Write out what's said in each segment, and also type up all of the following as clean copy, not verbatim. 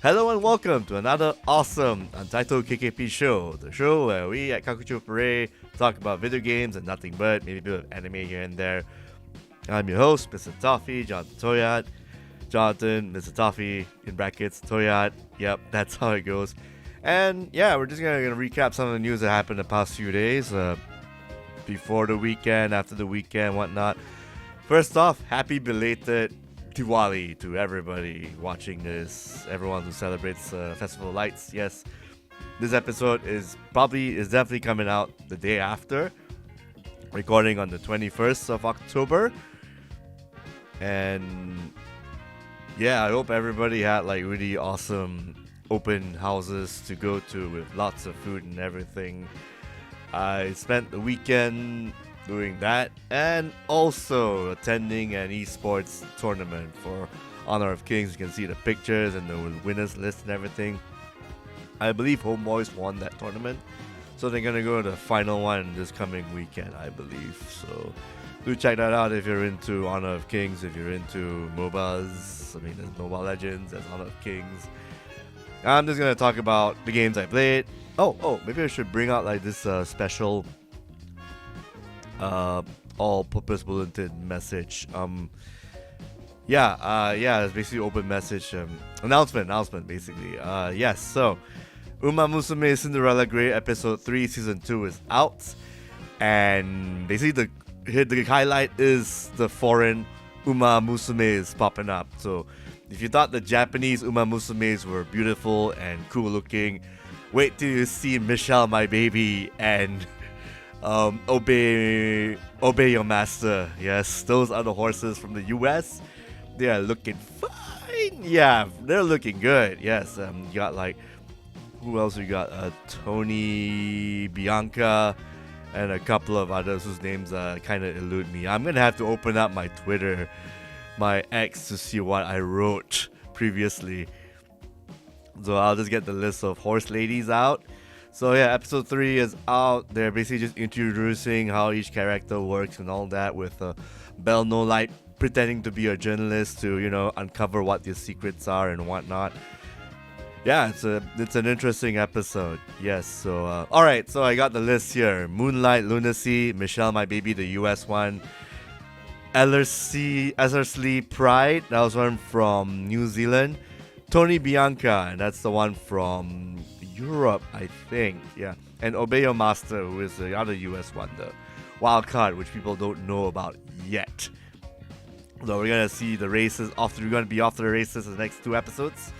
Hello and welcome to another awesome Untitled KKP show, the show where we at Kakucho Parade talk about video games and nothing but, maybe a bit of anime here and there. I'm your host, Mr. Toffee, Jonathan Toyat. Jonathan, Mr. Toffee, in brackets, Toyat. Yep, that's how it goes. And yeah, we're just gonna recap some of the news that happened the past few days, before the weekend, after the weekend, whatnot. First off, happy belated Diwali to everybody watching this, everyone who celebrates Festival of Lights. Yes, this episode is definitely coming out the day after, recording on the 21st of October. And yeah, I hope everybody had like really awesome open houses to go to with lots of food and everything. I spent the weekend doing that and also attending an esports tournament for Honor of Kings. You can see the pictures and the winners list and everything. I believe Homeboys won that tournament, so they're gonna go to the final one this coming weekend, I believe. So do check that out if you're into Honor of Kings, if you're into MOBAs. I mean, there's Mobile Legends, there's Honor of Kings. I'm just gonna talk about the games I played. Maybe I should bring out like this special all-purpose bulletin message. It's basically open message announcement basically. Yes, so Umamusume Cinderella Grey episode 3 season 2 is out, and basically the highlight is the foreign Umamusume is popping up. So if you thought the Japanese Umamusumes were beautiful and cool looking, wait till you see Michelle, my baby, and obey your master. Yes, those are the horses from the US. They are looking fine. Yeah, they're looking good. Yes, you got like, who else you got? Tony, Bianca, and a couple of others whose names kind of elude me. I'm gonna have to open up my Twitter, my X, to see what I wrote previously. So I'll just get the list of horse ladies out. So yeah, episode 3 is out. They're basically just introducing how each character works and all that, with Belle No Light pretending to be a journalist to, uncover what their secrets are and whatnot. Yeah, it's an interesting episode. Yes, so alright, so I got the list here. Moonlight Lunacy, Michelle, my baby, the US one. Ellerslie Pride, that was one from New Zealand. Tony Bianca, and that's the one from Europe, I think. Yeah, and Obey Your Master, who is the other US one, the wild card, which people don't know about yet. So we're gonna see the races after. We're gonna be off to the races in the next 2 episodes.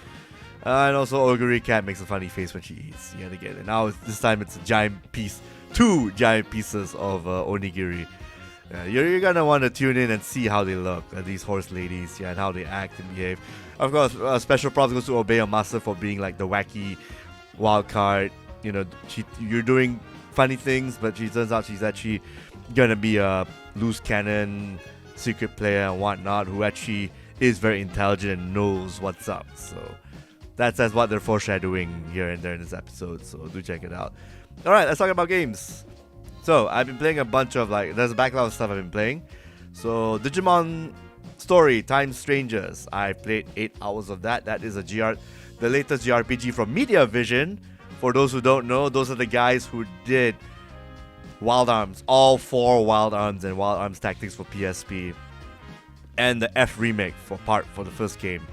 And also Oguri Cat makes a funny face when she eats yet again. And now this time it's a giant piece, 2 giant pieces of onigiri. You're gonna want to tune in and see how they look, these horse ladies, and how they act and behave. Of course, special props goes to Obey Your Master for being like the wacky wild card. You're doing funny things, but she turns out she's actually gonna be a loose cannon secret player and whatnot, who actually is very intelligent and knows what's up. So that's what they're foreshadowing here and there in this episode. So do check it out. All right, let's talk about games. So I've been playing a bunch of there's a backlog of stuff I've been playing. So Digimon Story, Time Strangers. I played 8 hours of that. That is the latest JRPG from MediaVision. For those who don't know, those are the guys who did Wild Arms, all 4 Wild Arms and Wild Arms Tactics for PSP, and the F remake for the first game.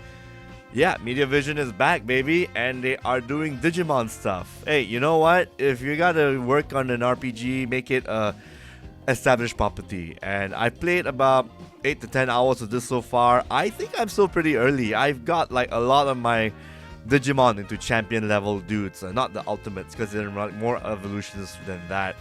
Yeah, MediaVision is back, baby, and they are doing Digimon stuff. Hey, you know what? If you gotta work on an RPG, make it a established property. And I played about 8 to 10 hours of this so far. I think I'm still pretty early. I've got like a lot of my Digimon into champion level dudes, not the ultimates, because they're more evolutions than that.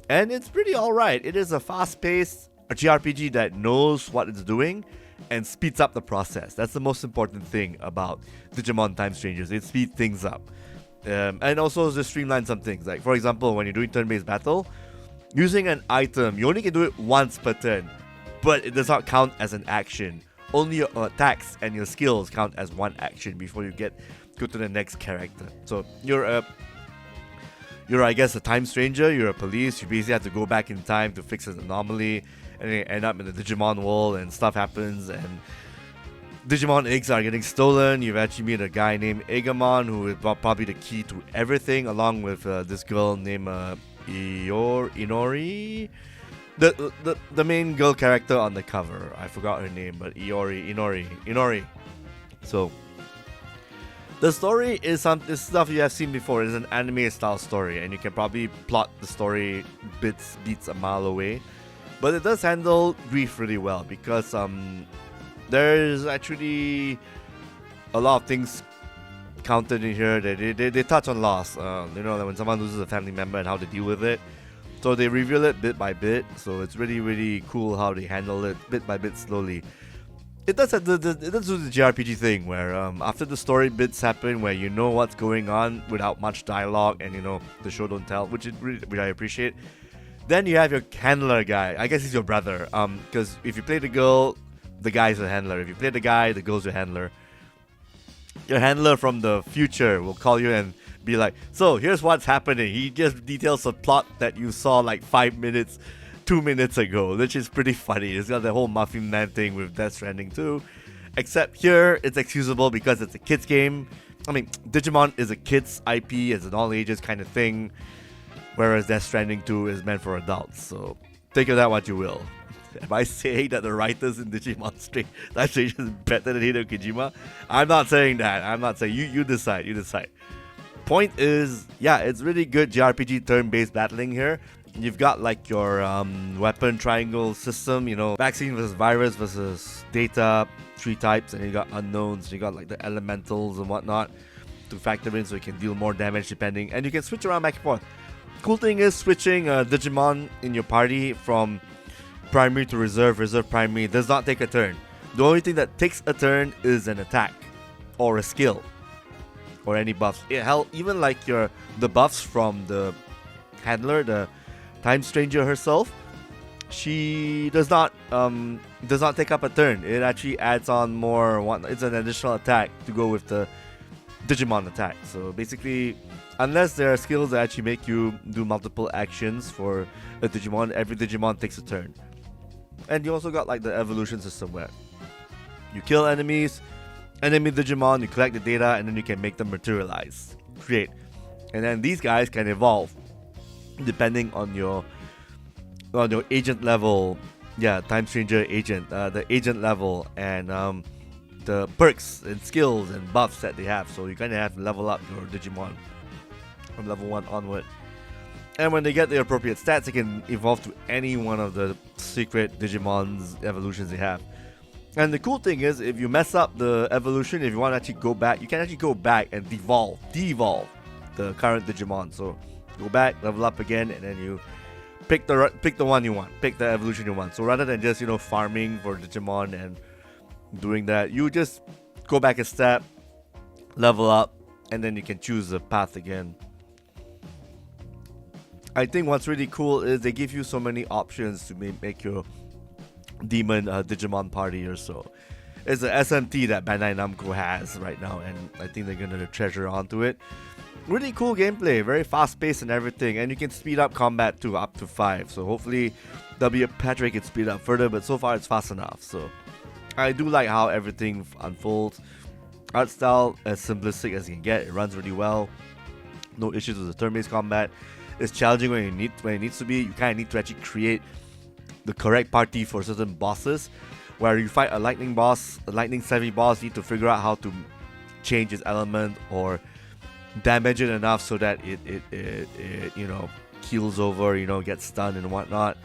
And it's pretty alright. It is a fast-paced JRPG that knows what it's doing and speeds up the process. That's the most important thing about Digimon Time Strangers. It speeds things up. And also just streamline some things. Like, for example, when you're doing turn-based battle, using an item, you only can do it once per turn, but it does not count as an action. Only your attacks and your skills count as one action before you go to the next character. So you're I guess a time stranger, you're a police, you basically have to go back in time to fix an anomaly, and you end up in the Digimon world and stuff happens, and Digimon eggs are getting stolen. You've actually met a guy named Agamon, who is probably the key to everything, along with this girl named Inori. The main girl character on the cover. I forgot her name, but Inori. So the story is this stuff you have seen before. It's an anime style story, and you can probably plot the story beats a mile away. But it does handle grief really well, because there's actually a lot of things counted in here. They touch on loss. When someone loses a family member and how to deal with it. So they reveal it bit by bit. So it's really, really cool how they handle it bit by bit, slowly. It does do the JRPG thing where after the story bits happen, where you know what's going on without much dialogue, and the show don't tell, which I appreciate. Then you have your handler guy. I guess he's your brother. Because if you play the girl, the guy's a handler. If you play the guy, the girl's your handler. Your handler from the future will call you and be like, so here's what's happening. He just details a plot that you saw like 2 minutes ago, which is pretty funny. It's got the whole Muffin Man thing with Death Stranding too. Except here, it's excusable because it's a kid's game. I mean, Digimon is a kid's IP, it's an all ages kind of thing. Whereas Death Stranding 2 is meant for adults. So take of that what you will. Am I saying that the writers in Digimon Story is better than Hideo Kojima? I'm not saying that. I'm not saying. You decide. Point is, yeah, it's really good JRPG turn-based battling here. You've got like your weapon triangle system, vaccine versus virus versus data, 3 types, and you got unknowns. You got like the elementals and whatnot to factor in so you can deal more damage depending. And you can switch around back and forth. Cool thing is switching Digimon in your party from primary to reserve primary does not take a turn. The only thing that takes a turn is an attack or a skill or any buffs. Even like the buffs from the handler, the Time Stranger herself, she does not take up a turn. It actually adds on more. It's an additional attack to go with the Digimon attack. So basically, unless there are skills that actually make you do multiple actions for a Digimon, every Digimon takes a turn. And you also got like the evolution system where you kill enemy Digimon, you collect the data, and then you can make them materialize, create. And then these guys can evolve depending on your agent level. Yeah, Time Stranger agent, the agent level, and the perks and skills and buffs that they have. So you kind of have to level up your Digimon from level 1 onward. And when they get the appropriate stats, they can evolve to any one of the secret Digimon's evolutions they have. And the cool thing is, if you mess up the evolution, if you want to actually go back, you can actually go back and devolve the current Digimon. So go back, level up again, and then you pick the one you want, pick the evolution you want. So rather than just farming for Digimon and doing that, you just go back a step, level up, and then you can choose the path again. I think what's really cool is they give you so many options to make your demon Digimon party or so. It's an SMT that Bandai Namco has right now, and I think they're gonna treasure onto it. Really cool gameplay, very fast paced and everything, and you can speed up combat to up to 5. So hopefully there'll be a patch where you can speed up further, but so far it's fast enough. So I do like how everything unfolds. Art style as simplistic as you can get. It runs really well. No issues with the turn-based combat. It's challenging when it needs to be. You kind of need to actually create the correct party for certain bosses. Where you fight a lightning savvy boss, you need to figure out how to change its element or damage it enough so that it keels over, gets stunned and whatnot.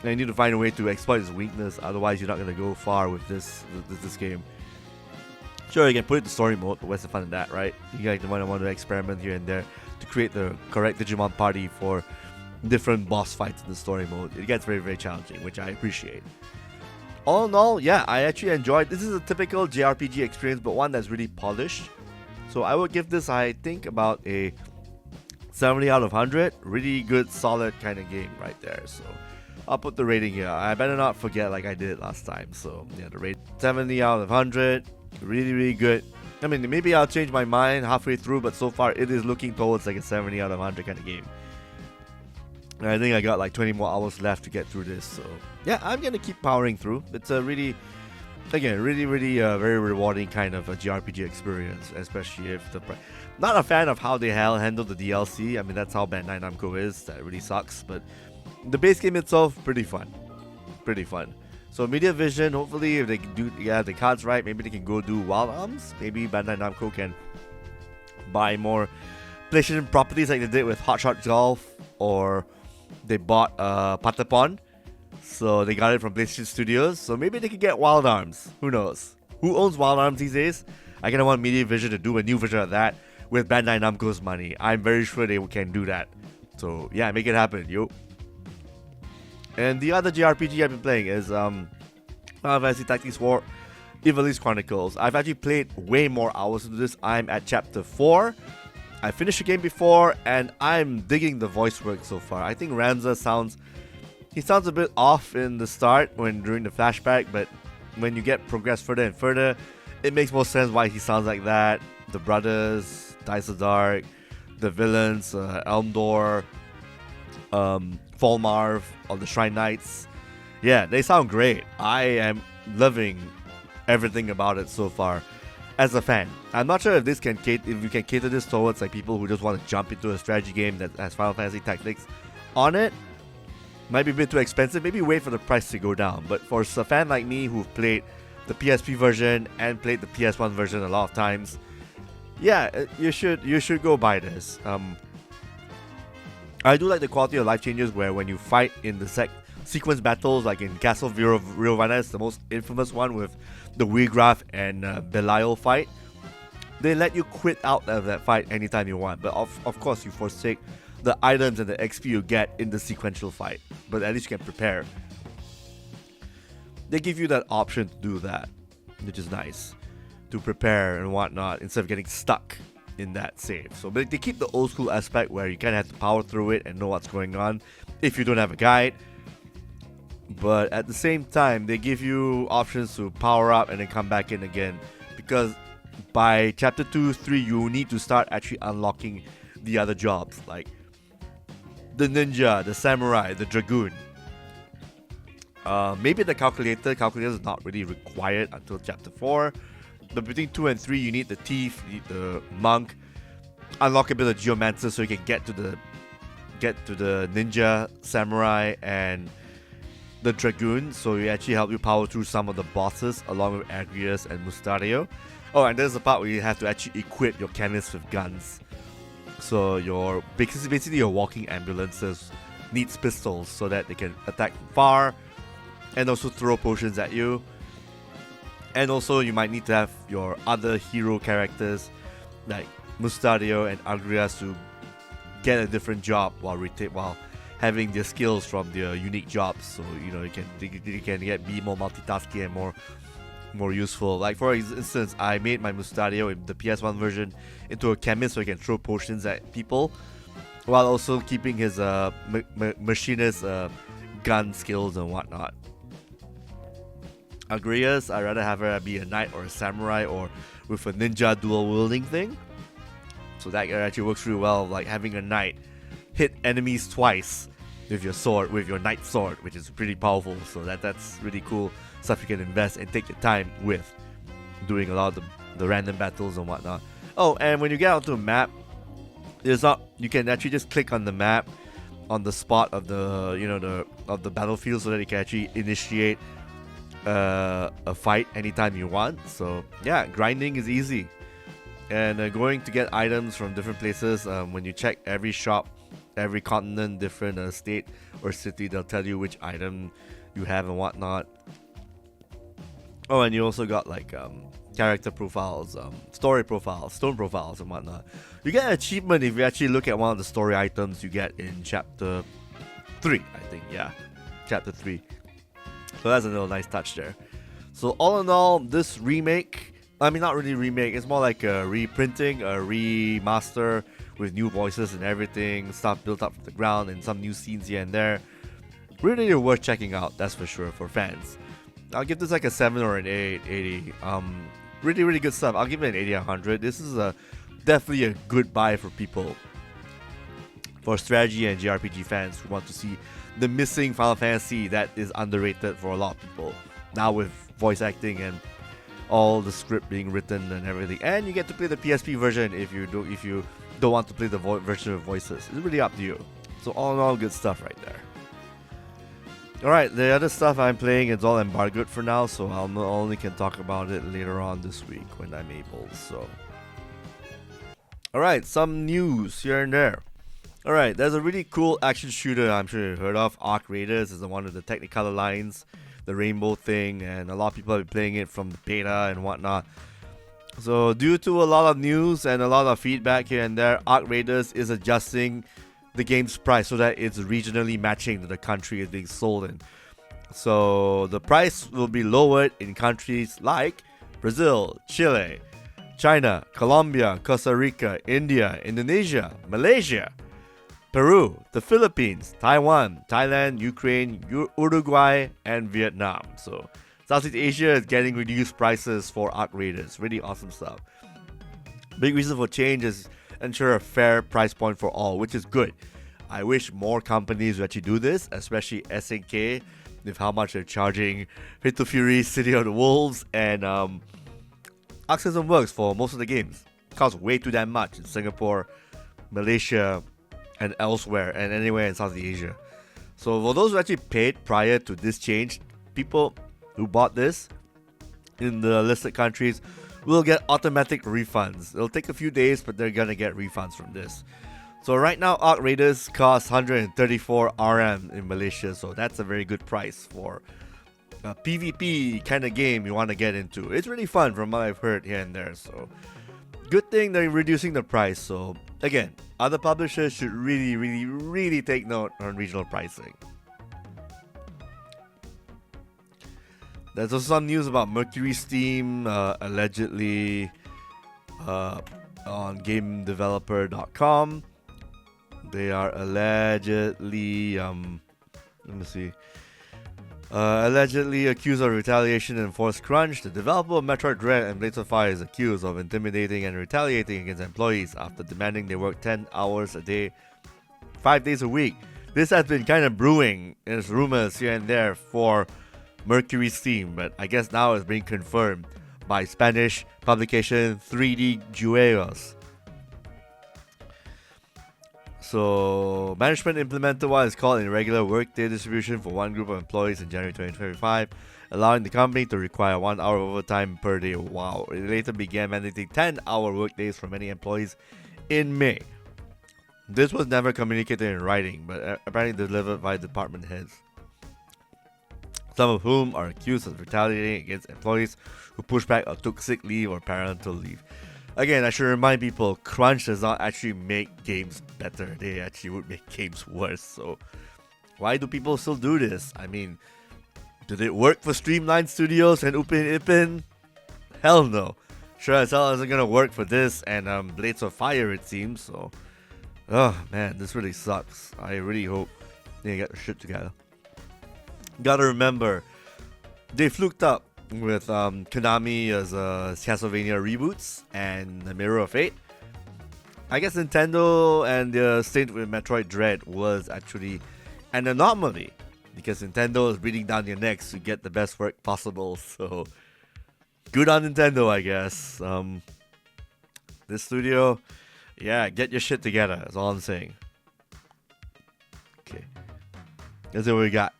And you need to find a way to exploit its weakness. Otherwise, you're not gonna go far with this game. Sure, you can put it to story mode, but what's the fun in that, right? You guys want to experiment here and there to create the correct Digimon party for different boss fights in the story mode. It gets very, very challenging, which I appreciate. All in all, yeah, I actually enjoyed. This is a typical JRPG experience, but one that's really polished. So I would give this, I think, about a 70 out of 100. Really good, solid kind of game right there. So I'll put the rating here. I better not forget like I did last time. So yeah, the rate 70 out of 100. Really, really good. I mean, maybe I'll change my mind halfway through, but so far it is looking towards like a 70 out of 100 kind of game. And I think I got like 20 more hours left to get through this. So yeah, I'm gonna keep powering through. It's a really again, really very rewarding kind of a JRPG experience, especially if not a fan of how they handle the DLC. I mean, that's how Bandai Namco is. That really sucks. But the base game itself, pretty fun. So MediaVision, hopefully, if they can do the cards right, maybe they can go do Wild Arms. Maybe Bandai Namco can buy more PlayStation properties like they did with Hotshot Golf, or they bought Patapon. So they got it from PlayStation Studios. So maybe they can get Wild Arms. Who knows? Who owns Wild Arms these days? I kind of want MediaVision to do a new version of that with Bandai Namco's money. I'm very sure they can do that. So yeah, make it happen, yo. And the other JRPG I've been playing is Final Fantasy Tactics 4 Ivalice Chronicles. I've actually played way more hours into this. I'm at chapter 4. I finished the game before, and I'm digging the voice work so far. I think Ramza sounds a bit off in the start during the flashback, but when you progress further and further, it makes more sense why he sounds like that. The brothers, Dice of Dark, the villains, Elmdor, Falmarv, or the Shrine Knights. Yeah, they sound great. I am loving everything about it so far. As a fan, I'm not sure if you can cater this towards like people who just want to jump into a strategy game that has Final Fantasy Tactics on it. Might be a bit too expensive. Maybe wait for the price to go down. But for a fan like me who've played the PSP version and played the PS1 version a lot of times, yeah, you should go buy this. I do like the quality of life changes where when you fight in the sequence battles, like in Castle Virovana, the most infamous one with the Weegraf and Belial fight, they let you quit out of that fight anytime you want. But of course, you forsake the items and the XP you get in the sequential fight. But at least you can prepare. They give you that option to do that, which is nice. To prepare and whatnot instead of getting stuck in that save. So but they keep the old school aspect where you kind of have to power through it and know what's going on if you don't have a guide. But at the same time, they give you options to power up and then come back in again. Because by chapter 2, 3, you need to start actually unlocking the other jobs. Like the ninja, the samurai, the dragoon. Maybe the calculator. Calculator is not really required until chapter 4. But between 2 and 3, you need the thief, you need the monk. Unlock a bit of geomancer so you can get to the ninja, samurai, and the dragoon. So it actually help you power through some of the bosses along with Agrias and Mustario. Oh, and there's the part where you have to actually equip your chemists with guns. So basically your walking ambulances needs pistols so that they can attack from far and also throw potions at you. And also you might need to have your other hero characters like Mustario and Agrias to get a different job while having their skills from their unique jobs. So you can be more multitasking and more useful. Like for instance, I made my Mustario in the PS1 version into a chemist so he can throw potions at people, while also keeping his machinist gun skills and whatnot. Agrias, I'd rather have her be a knight or a samurai or with a ninja dual wielding thing. So that actually works really well, like having a knight hit enemies twice with your knight sword, which is pretty powerful. So that's really cool stuff you can invest and take your time with doing a lot of the random battles and whatnot. Oh, and when you get onto a map, you can actually just click on the map on the spot of the battlefield so that you can actually initiate a fight anytime you want. So yeah, grinding is easy. And going to get items from different places, when you check every shop, every continent, different state or city, they'll tell you which item you have and whatnot. Oh, and you also got like character profiles, story profiles, stone profiles and whatnot. You get an achievement if you actually look at one of the story items you get in chapter 3, I think. Yeah, chapter 3. So that's a little nice touch there. So all in all, this remake, I mean not really remake, it's more like a reprinting, a remaster with new voices and everything, stuff built up from the ground and some new scenes here and there. Really worth checking out, that's for sure, for fans. I'll give this like a 7 or an 8, 80. Really good stuff. I'll give it an 80 100. This is definitely a good buy for people, for strategy and JRPG fans who want to see the missing Final Fantasy that is underrated for a lot of people. now with voice acting and all the script being written and everything. And you get to play the PSP version if you don't want to play the version with voices. It's really up to you. So all in all, good stuff right there. Alright, the other stuff I'm playing is all embargoed for now, so I only can talk about it later on this week when I'm able. So, alright, some news here and there. Alright, there's a really cool action shooter I'm sure you've heard of. Arc Raiders is one of the Technicolor lines, the rainbow thing, and a lot of people have been playing it from the beta and whatnot. So due to a lot of news and a lot of feedback here and there, Arc Raiders is adjusting the game's price so that it's regionally matching to the country it's being sold in. So the price will be lowered in countries like Brazil, Chile, China, Colombia, Costa Rica, India, Indonesia, Malaysia, Peru, the Philippines, Taiwan, Thailand, Ukraine, Uruguay, and Vietnam. So Southeast Asia is getting reduced prices for Arc Raiders. Really awesome stuff. Big reason for change is ensure a fair price point for all, which is good. I wish more companies would actually do this, especially SNK, with how much they're charging Hit to Fury, City of the Wolves, and Arc System Works for most of the games. It costs way too damn much in Singapore, Malaysia, and elsewhere, and anywhere in Southeast Asia. So for those who actually paid prior to this change, people who bought this in the listed countries will get automatic refunds. It'll take a few days, but they're gonna get refunds from this. So right now, Arc Raiders cost 134 RM in Malaysia, so that's a very good price for a PvP kind of game you want to get into. It's really fun from what I've heard here and there, so good thing they're reducing the price. So again, other publishers should really take note on regional pricing. There's also some news about Mercury Steam, allegedly on GameDeveloper.com. They are allegedly, allegedly accused of retaliation and forced crunch. The developer of Metroid Dread and Blades of Fire is accused of intimidating and retaliating against employees after demanding they work 10 hours a day, 5 days a week. This has been kind of brewing, there's rumors here and there for Mercury Steam, but I guess now it's being confirmed by Spanish publication 3D Juegos. So, management implemented what is called irregular workday distribution for one group of employees in January 2025, allowing the company to require 1 hour overtime per day. Wow. It later began mandating 10-hour workdays for many employees in May. This was never communicated in writing, but apparently delivered by department heads, some of whom are accused of retaliating against employees who pushed back or took sick leave or parental leave. Again, I should remind people, crunch does not actually make games better. They actually would make games worse. So, why do people still do this? I mean, did it work for Streamline Studios and Upin Ipin? Hell no. Sure as hell isn't gonna work for this and Blades of Fire, it seems. So, oh man, this really sucks. I really hope they get their shit together. Gotta remember, they fluked up with Konami as Castlevania reboots and the Mirror of Fate. I guess Nintendo and their stint with Metroid Dread was actually an anomaly because Nintendo is breathing down your necks to get the best work possible. So good on Nintendo, I guess. This studio, yeah, get your shit together. That's all I'm saying. Okay, let's see what we got.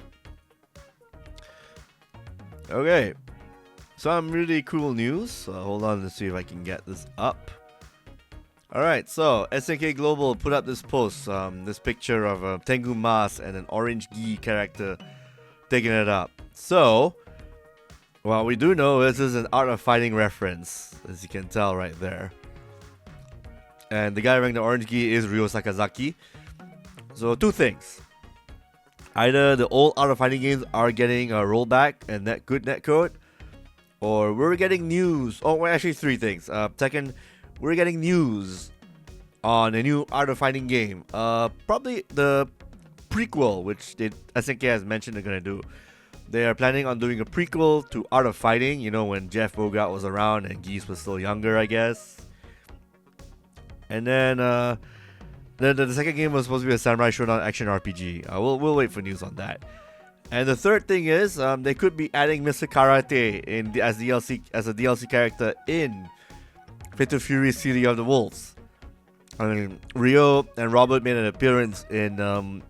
Okay, some really cool news. Hold on to see if I can get this up. Alright, so SNK Global put up this post, this picture of Tengu Mas and an orange gi character taking it up. So, what we do know is this is an Art of Fighting reference, as you can tell right there. And the guy wearing the orange gi is Ryo Sakazaki. So, two things. Either the old Art of Fighting games are getting a rollback and good netcode, or we're getting news. Oh, well, actually, three things. Second, we're getting news on a new Art of Fighting game. Probably the prequel, which SNK has mentioned they're gonna do. They are planning on doing a prequel to Art of Fighting. You know, when Jeff Bogart was around and Geese was still younger, I guess. And then the second game was supposed to be a Samurai Shodown action RPG. We'll wait for news on that. And the third thing is they could be adding Mr. Karate as DLC as a DLC character in Fatal Fury City of the Wolves. I mean, Rio and Robert made an appearance in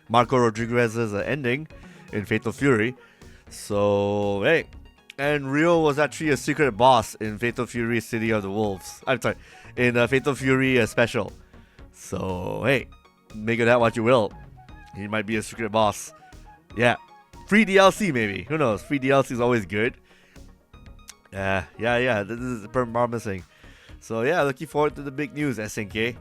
Marco Rodriguez's ending in Fatal Fury. So, hey. And Rio was actually a secret boss in Fatal Fury City of the Wolves. I'm sorry, in Fatal Fury Special. So, hey, make of that what you will. He might be a secret boss. Yeah. Free DLC, maybe. Who knows? Free DLC is always good. Yeah. This is promising. So, yeah, looking forward to the big news, SNK.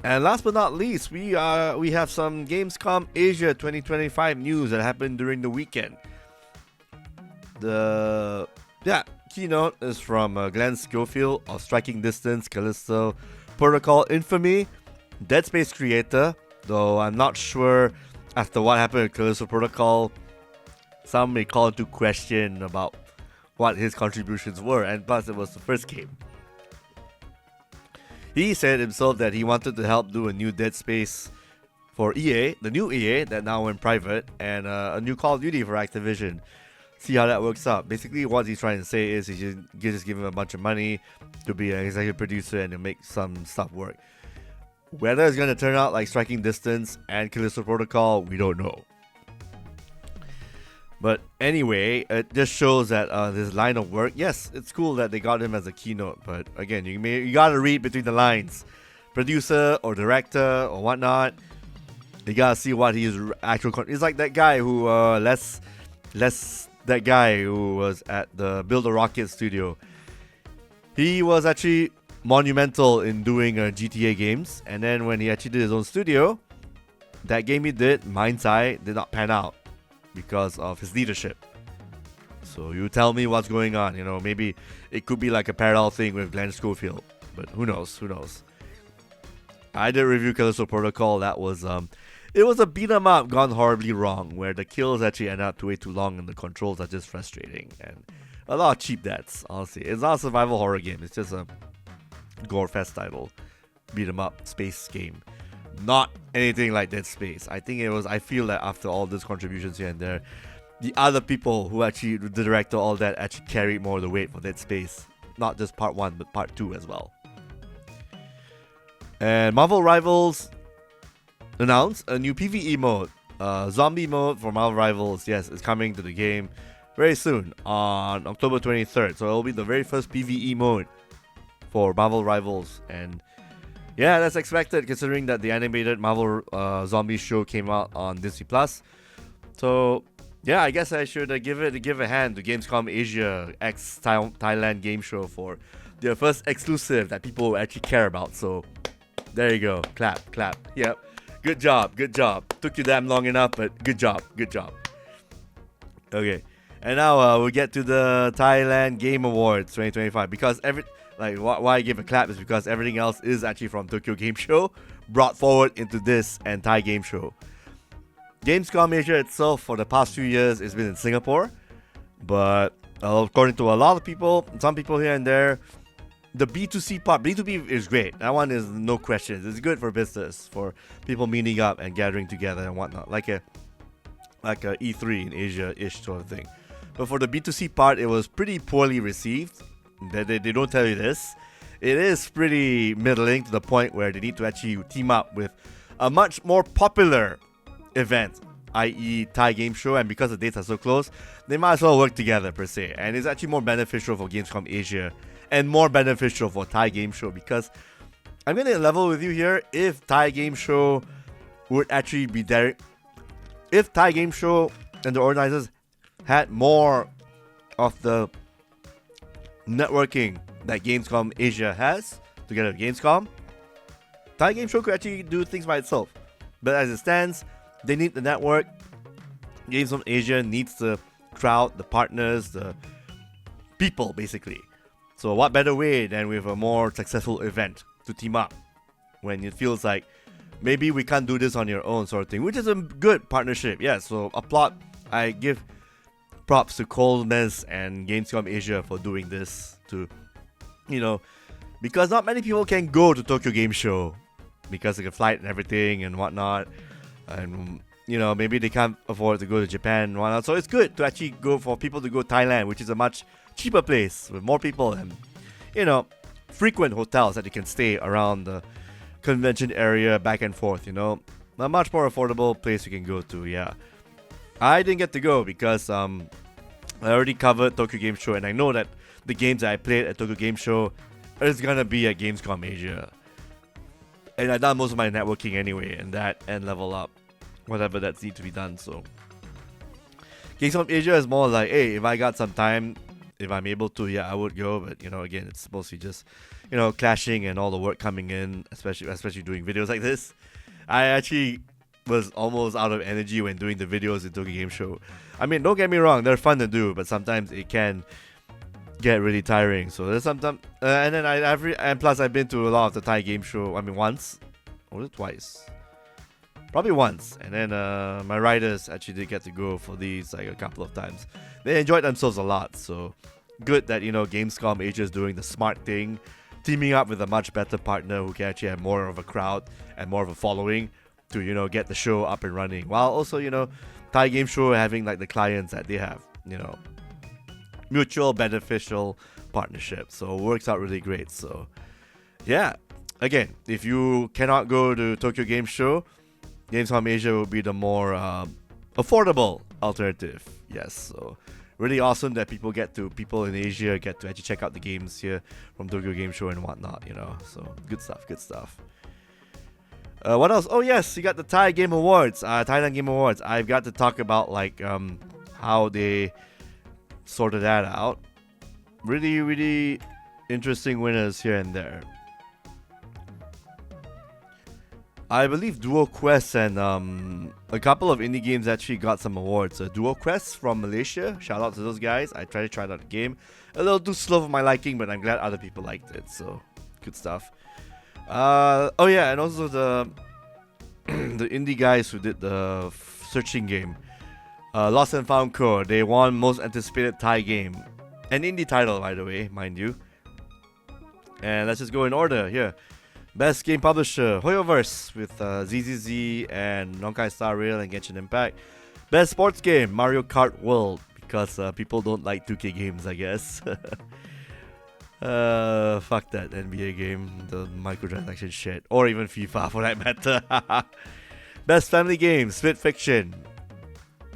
And last but not least, we have some Gamescom Asia 2025 news that happened during the weekend. The keynote is from Glenn Schofield of Striking Distance, Callisto Protocol, Infamy, Dead Space creator. Though I'm not sure after what happened with Callisto Protocol, some may call into question about what his contributions were, and plus it was the first game. He said himself that he wanted to help do a new Dead Space for EA, the new EA that now went private, and a new Call of Duty for Activision. See how that works out. Basically, what he's trying to say is he just give him a bunch of money to be an executive producer and to make some stuff work. Whether it's going to turn out like Striking Distance and Callisto Protocol, we don't know. But anyway, it just shows that this line of work, yes, it's cool that they got him as a keynote, but again, you gotta read between the lines. Producer or director or whatnot, you gotta see what he's it's like that guy who that guy who was at the Build a Rocket studio. He was actually monumental in doing GTA games, and then when he actually did his own studio, that game he did, Mind's Eye, did not pan out because of his leadership. So you tell me what's going on. Maybe it could be like a parallel thing with Glenn Schofield, but who knows? I did review Callisto Protocol. That was it was a beat 'em up gone horribly wrong, where the kills actually end up way too long and the controls are just frustrating and a lot of cheap deaths. Honestly, it's not a survival horror game. It's just a gore fest title, beat 'em up space game. Not anything like Dead Space. I feel that after all these contributions here and there, the other people who actually, the director, all that, actually carried more of the weight for Dead Space. Not just part 1, but part 2 as well. And Marvel Rivals announced a new PvE mode. Zombie mode for Marvel Rivals, yes, is coming to the game very soon on October 23rd. So it'll be the very first PvE mode for Marvel Rivals. And yeah, that's expected considering that the animated Marvel Zombie show came out on Disney+. So yeah, I guess I should give a hand to Gamescom Asia x Thailand Game Show for their first exclusive that people actually care about. So there you go. Clap. Yep. Good job. Took you damn long enough, but good job. Okay. And now we'll get to the Thailand Game Awards 2025, because why I give a clap is because everything else is actually from Tokyo Game Show brought forward into this and Thai Game Show. Gamescom Asia itself for the past few years has been in Singapore, but according to a lot of people, some people here and there, the B2C part, B2B is great. That one is no questions. It's good for business, for people meeting up and gathering together and whatnot, like a E3 in Asia-ish sort of thing. But for the B2C part, it was pretty poorly received. They don't tell you this. It is pretty middling to the point where they need to actually team up with a much more popular event, i.e. Thai Game Show, and because the dates are so close, they might as well work together per se. And it's actually more beneficial for Gamescom Asia and more beneficial for Thai Game Show, because I'm going to level with you here. If Thai Game Show would actually be there, if Thai Game Show and the organizers had more of the networking that Gamescom Asia has together with Gamescom, Thai Game Show could actually do things by itself. But as it stands, they need the network. Gamescom Asia needs the crowd, the partners, the people, basically. So what better way than with a more successful event to team up when it feels like maybe we can't do this on your own sort of thing, which is a good partnership. Yeah, so applaud. I give props to Coleman's and Gamescom Asia for doing this because not many people can go to Tokyo Game Show because of the flight and everything and whatnot. And maybe they can't afford to go to Japan and whatnot. So it's good to actually go for people to go to Thailand, which is a much cheaper place with more people and, frequent hotels that you can stay around the convention area back and forth, a much more affordable place you can go to, yeah. I didn't get to go because I already covered Tokyo Game Show, and I know that the games that I played at Tokyo Game Show is gonna be at Gamescom Asia. And I done most of my networking anyway, and level up, whatever that needs to be done. So Gamescom Asia is more like, hey, if I got some time, if I'm able to, yeah, I would go. But again, it's mostly just clashing and all the work coming in, especially doing videos like this. I actually was almost out of energy when doing the videos in Tokyo Game Show. I mean, don't get me wrong, they're fun to do, but sometimes it can get really tiring. So there's sometimes, and then and plus I've been to a lot of the Thai Game Show. I mean, once, or was it twice? Probably once. And then my writers actually did get to go for these like a couple of times. They enjoyed themselves a lot. So good that Gamescom Asia is doing the smart thing, teaming up with a much better partner who can actually have more of a crowd and more of a following to get the show up and running, while also Thai Game Show having like the clients that they have, mutual beneficial partnership. So it works out really great. So yeah, again, if you cannot go to Tokyo Game Show, Gamescom Asia will be the more affordable alternative. Yes, so really awesome that people in Asia get to actually check out the games here from Tokyo Game Show and whatnot, so good stuff. What else? Oh yes, you got the Thai Game Awards, Thailand Game Awards. I've got to talk about like how they sorted that out. Really, really interesting winners here and there. I believe Duo Quest and a couple of indie games actually got some awards. Duo Quest from Malaysia, shout out to those guys. I tried to try out the game. A little too slow for my liking, but I'm glad other people liked it. So good stuff. Oh yeah, and also the the indie guys who did the searching game, Lost and Found Co. They won most anticipated Thai game, an indie title by the way, mind you. And let's just go in order here. Best game publisher, Hoyoverse with ZZZ and Honkai Star Rail and Genshin Impact. Best sports game, Mario Kart World, because people don't like 2K games, I guess. Fuck that NBA game, the microtransaction shit, or even FIFA for that matter. Best family game, Split Fiction.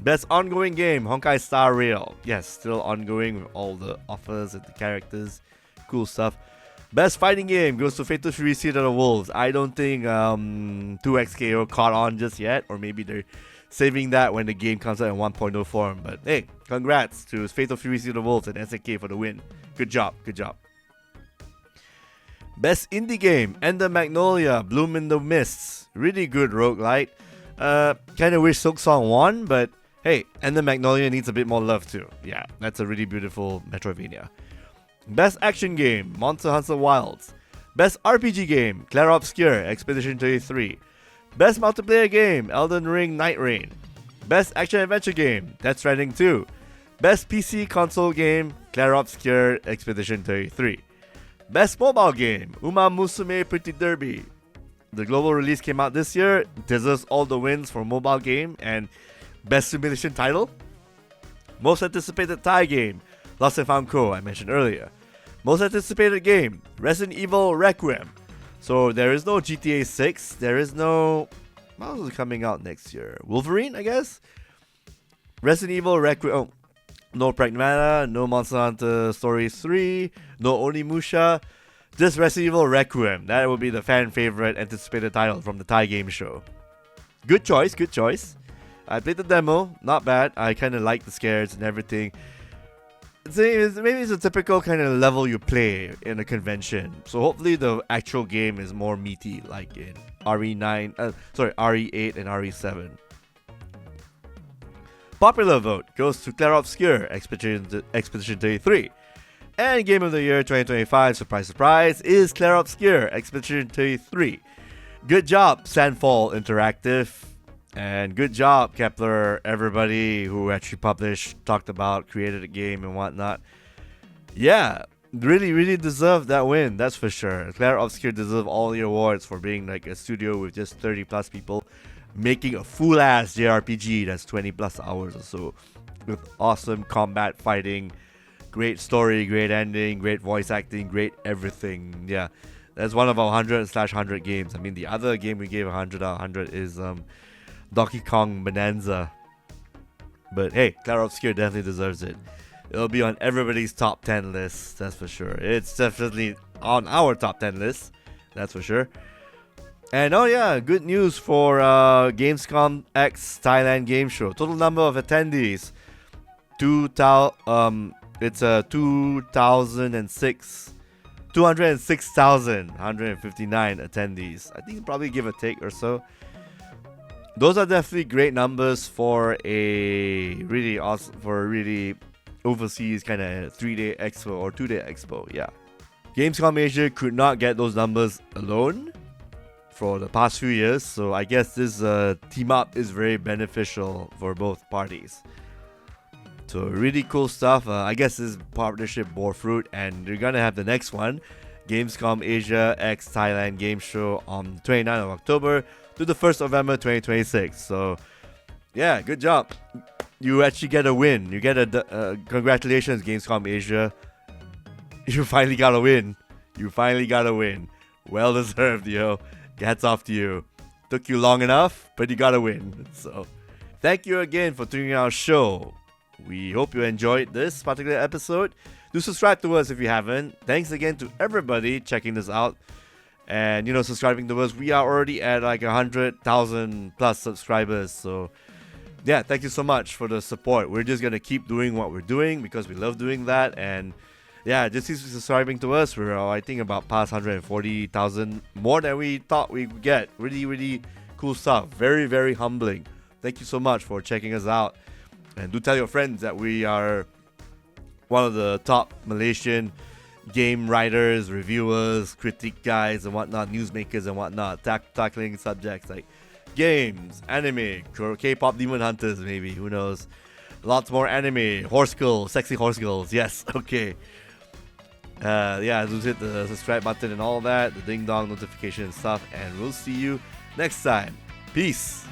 Best ongoing game, Honkai Star Rail. Yes, still ongoing with all the offers and the characters, cool stuff. Best fighting game goes to Fatal Fury Seed of the Wolves. I don't think 2XKO caught on just yet, or maybe they're saving that when the game comes out in 1.0 form. But hey, congrats to Fatal Fury Seed of the Wolves and SNK for the win. Good job. Best indie game, Ender Magnolia, Bloom in the Mists. Really good roguelite. Kind of wish Silksong won, but hey, Ender Magnolia needs a bit more love too. Yeah, that's a really beautiful Metroidvania. Best action game, Monster Hunter Wilds. Best RPG game, Clara Obscure, Expedition 33. Best multiplayer game, Elden Ring Night Rain. Best action adventure game, Death Stranding 2. Best PC console game, Clara Obscure, Expedition 33. Best mobile game, Umamusume Pretty Derby. The global release came out this year, deserves all the wins for mobile game and best simulation title. Most anticipated Thai game, Lost and Found Co. I mentioned earlier. Most anticipated game, Resident Evil Requiem. So there is no GTA 6, there is no... What else is coming out next year? Wolverine, I guess? Resident Evil Requiem... Oh, no Pragmata, no Monster Hunter Story 3, no Onimusha, just Resident Evil Requiem. That will be the fan favorite anticipated title from the Thai Game Show. Good choice. I played the demo, not bad. I kind of like the scares and everything. Maybe it's a typical kind of level you play in a convention. So hopefully the actual game is more meaty, like in RE8 and RE7. Popular vote goes to Clara Obscure, Expedition 33. And Game of the Year 2025, surprise, surprise, is Clara Obscure, Expedition 33. Good job, Sandfall Interactive. And good job, Kepler, everybody who actually published, talked about, created a game and whatnot. Yeah, really, really deserved that win, that's for sure. Clara Obscure deserves all the awards for being like a studio with just 30 plus people. making a full-ass JRPG that's 20 plus hours or so, with awesome combat fighting, great story, great ending, great voice acting, great everything. Yeah, that's one of our 100/100 games. I mean, the other game we gave 100 out of 100 is Donkey Kong Bonanza. But hey, Claro Obscure definitely deserves it. It'll be on everybody's top 10 list, that's for sure. It's definitely on our top 10 list, that's for sure. And oh yeah, good news for Gamescom X Thailand Game Show. Total number of attendees, it's a 206,159 attendees. I think probably give a take or so. Those are definitely great numbers for a really overseas kind of 3-day expo or 2-day expo. Yeah, Gamescom Asia could not get those numbers alone for the past few years, so I guess this team up is very beneficial for both parties. So really cool stuff. I guess this partnership bore fruit, and you're gonna have the next one, Gamescom Asia X Thailand Game Show, on 29th of October to the 1st of November 2026. So yeah, good job. You actually get a win. You get a congratulations, Gamescom Asia. You finally got a win. Well deserved, yo. Hats off to you. Took you long enough, but you got a win. So thank you again for tuning in our show. We hope you enjoyed this particular episode. Do subscribe to us if you haven't. Thanks again to everybody checking this out and subscribing to us. We are already at like 100,000 plus subscribers. So yeah, thank you so much for the support. We're just gonna keep doing what we're doing because we love doing that. And yeah, just keep subscribing to us. We're I think about past 140,000, more than we thought we would get. Really, really cool stuff. Very, very humbling. Thank you so much for checking us out. And do tell your friends that we are one of the top Malaysian game writers, reviewers, critique guys and whatnot, newsmakers and whatnot, tackling subjects like games, anime, K-pop demon hunters maybe, who knows. Lots more anime, horse girls, sexy horse girls, yes, okay. Yeah, just hit the subscribe button and all that, the ding dong notification and stuff, and we'll see you next time. Peace.